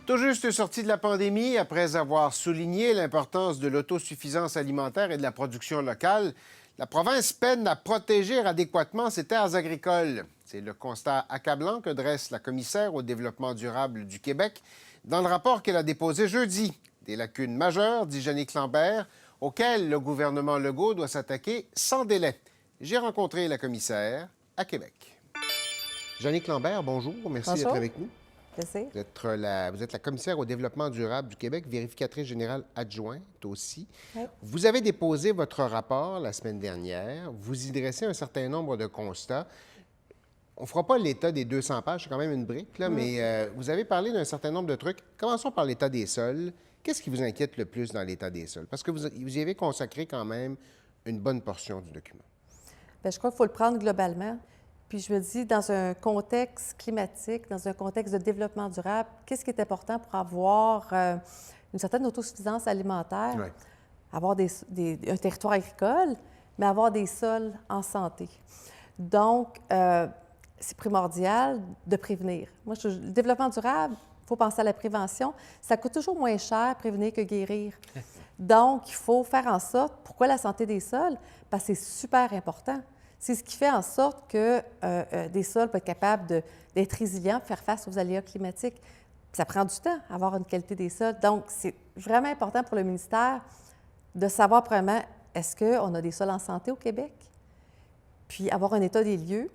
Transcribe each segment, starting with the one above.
Tout juste sorti de la pandémie, après avoir souligné l'importance de l'autosuffisance alimentaire et de la production locale, la province peine à protéger adéquatement ses terres agricoles. C'est le constat accablant que dresse la commissaire au développement durable du Québec dans le rapport qu'elle a déposé jeudi. Des lacunes majeures, dit Jannick Lambert, auxquelles le gouvernement Legault doit s'attaquer sans délai. J'ai rencontré la commissaire à Québec. Jannick Lambert, bonjour. Merci d'être Bonjour. avec nous. Plaisir. Vous êtes la commissaire au développement durable du Québec, vérificatrice générale adjointe aussi. Oui. Vous avez déposé votre rapport la semaine dernière. Vous y dressez un certain nombre de constats. On ne fera pas l'état des 200 pages, c'est quand même une brique, là, mais vous avez parlé d'un certain nombre de trucs. Commençons par l'état des sols. Qu'est-ce qui vous inquiète le plus dans l'état des sols? Parce que vous y avez consacré quand même une bonne portion du document. Bien, je crois qu'il faut le prendre globalement. Puis je me dis, dans un contexte climatique, dans un contexte de développement durable, qu'est-ce qui est important pour avoir une certaine autosuffisance alimentaire? Oui. Avoir un territoire agricole, mais avoir des sols en santé. Donc, c'est primordial de prévenir. Moi, le développement durable, il faut penser à la prévention. Ça coûte toujours moins cher prévenir que guérir. Donc, il faut faire en sorte... Pourquoi la santé des sols? Parce que c'est super important. C'est ce qui fait en sorte que des sols peuvent être capables d'être résilients, de faire face aux aléas climatiques. Ça prend du temps, avoir une qualité des sols. Donc, c'est vraiment important pour le ministère de savoir, premièrement, est-ce qu'on a des sols en santé au Québec? Puis avoir un état des lieux.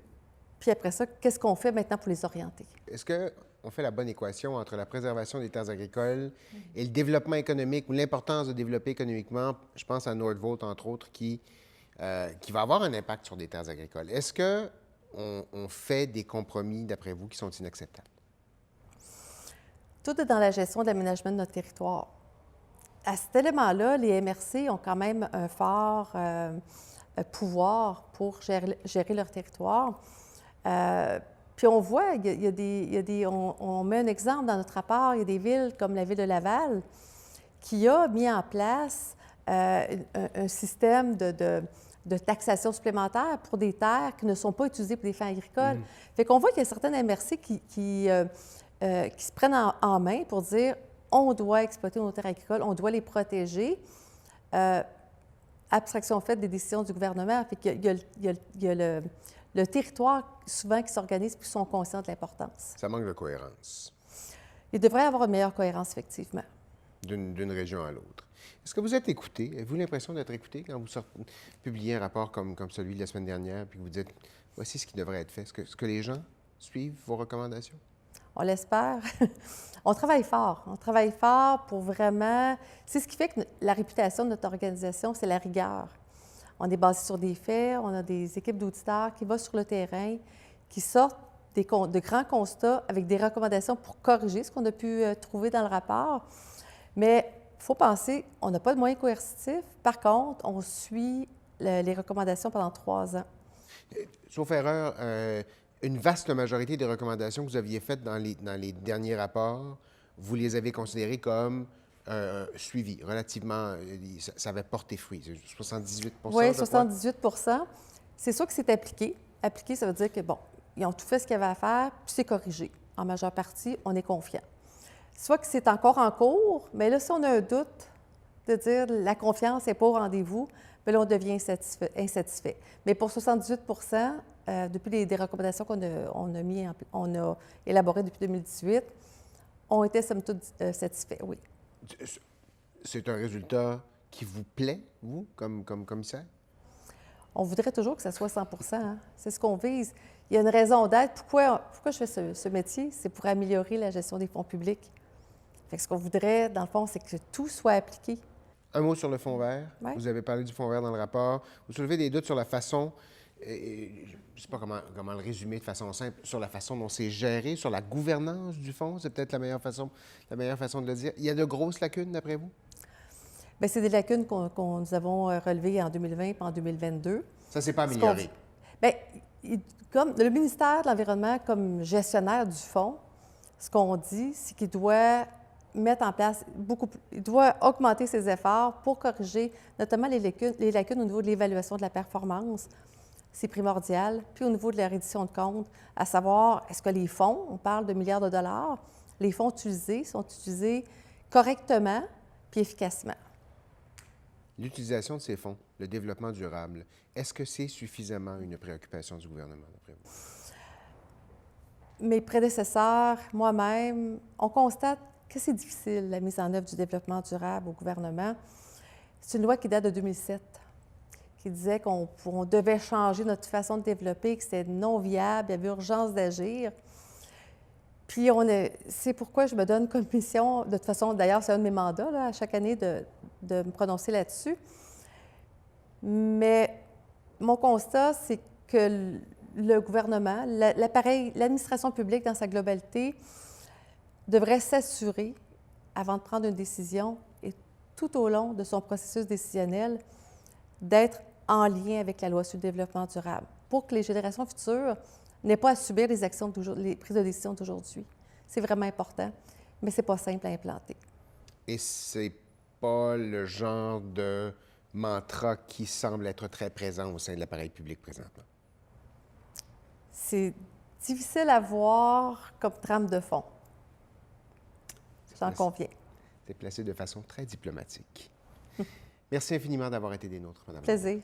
Puis après ça, qu'est-ce qu'on fait maintenant pour les orienter? Est-ce qu'on fait la bonne équation entre la préservation des terres agricoles et le développement économique ou l'importance de développer économiquement? Je pense à Nordvolt, entre autres, qui va avoir un impact sur des terres agricoles. Est-ce qu'on fait des compromis, d'après vous, qui sont inacceptables? Tout est dans la gestion de l'aménagement de notre territoire. À cet élément-là, les MRC ont quand même un fort pouvoir pour gérer leur territoire. Puis on voit, on met un exemple dans notre rapport, il y a des villes comme la ville de Laval qui a mis en place un système de taxation supplémentaire pour des terres qui ne sont pas utilisées pour des fins agricoles. Fait qu'on voit qu'il y a certaines MRC qui se prennent en main pour dire on doit exploiter nos terres agricoles, on doit les protéger. Abstraction faite des décisions du gouvernement. Fait qu'il y a le territoire souvent qui s'organise puis qui sont conscients de l'importance. Ça manque de cohérence. Il devrait y avoir une meilleure cohérence, effectivement. D'une région à l'autre. Est-ce que vous êtes écouté? Avez-vous l'impression d'être écouté quand vous publiez un rapport comme celui de la semaine dernière puis que vous dites voici ce qui devrait être fait? Est-ce que les gens suivent vos recommandations? On l'espère. On travaille fort. On travaille fort pour vraiment... C'est ce qui fait que la réputation de notre organisation, c'est la rigueur. On est basé sur des faits, on a des équipes d'auditeurs qui vont sur le terrain, qui sortent de grands constats avec des recommandations pour corriger ce qu'on a pu trouver dans le rapport. Mais il faut penser, on n'a pas de moyens coercitifs. Par contre, on suit les recommandations pendant 3 ans. Sauf erreur, une vaste majorité des recommandations que vous aviez faites dans les derniers rapports, vous les avez considérées comme suivies, relativement, ça avait porté fruit, 78 Oui, 78 C'est sûr que c'est appliqué. Appliqué, ça veut dire que, bon, ils ont tout fait ce qu'il y avait à faire, puis c'est corrigé. En majeure partie, on est confiant. Soit que c'est encore en cours, mais là, si on a un doute de dire la confiance n'est pas au rendez-vous, bien là, on devient insatisfait. Mais pour 78 depuis des recommandations on a élaborées depuis 2018, on était somme toute satisfaits, oui. C'est un résultat qui vous plaît, vous, comme commissaire? On voudrait toujours que ça soit 100 hein? C'est ce qu'on vise. Il y a une raison d'être. Pourquoi je fais ce métier? C'est pour améliorer la gestion des fonds publics. Fait que ce qu'on voudrait, dans le fond, c'est que tout soit appliqué. Un mot sur le fonds vert. Oui. Vous avez parlé du fonds vert dans le rapport. Vous soulevez des doutes sur la façon, je ne sais pas comment le résumer de façon simple, sur la façon dont c'est géré, sur la gouvernance du fonds. C'est peut-être la meilleure façon de le dire. Il y a de grosses lacunes, d'après vous? Bien, c'est des lacunes nous avons relevées en 2020 et en 2022. Ça ne s'est pas amélioré? Bien, comme le ministère de l'Environnement, comme gestionnaire du fonds, ce qu'on dit, c'est qu'il doit mettre en place il doit augmenter ses efforts pour corriger notamment les lacunes au niveau de l'évaluation de la performance. C'est primordial. Puis au niveau de la reddition de comptes, à savoir, est-ce que les fonds, on parle de milliards de dollars, les fonds utilisés sont utilisés correctement puis efficacement. L'utilisation de ces fonds, le développement durable, est-ce que c'est suffisamment une préoccupation du gouvernement, d'après vous? Mes prédécesseurs, moi-même, on constate que c'est difficile, la mise en œuvre du développement durable au gouvernement. C'est une loi qui date de 2007, qui disait qu'on devait changer notre façon de développer, que c'était non viable, il y avait urgence d'agir. Puis c'est pourquoi je me donne comme mission, de toute façon, d'ailleurs, c'est un de mes mandats, là, à chaque année, de me prononcer là-dessus. Mais mon constat, c'est que le gouvernement, l'appareil, l'administration publique dans sa globalité devrait s'assurer, avant de prendre une décision et tout au long de son processus décisionnel, d'être en lien avec la loi sur le développement durable pour que les générations futures n'aient pas à subir les prises de décision d'aujourd'hui. C'est vraiment important, mais ce n'est pas simple à implanter. Et c'est pas le genre de mantra qui semble être très présent au sein de l'appareil public présentement. C'est difficile à voir comme trame de fond. J'en conviens. C'est placé de façon très diplomatique. Merci infiniment d'avoir été des nôtres, Madame. Plaisir.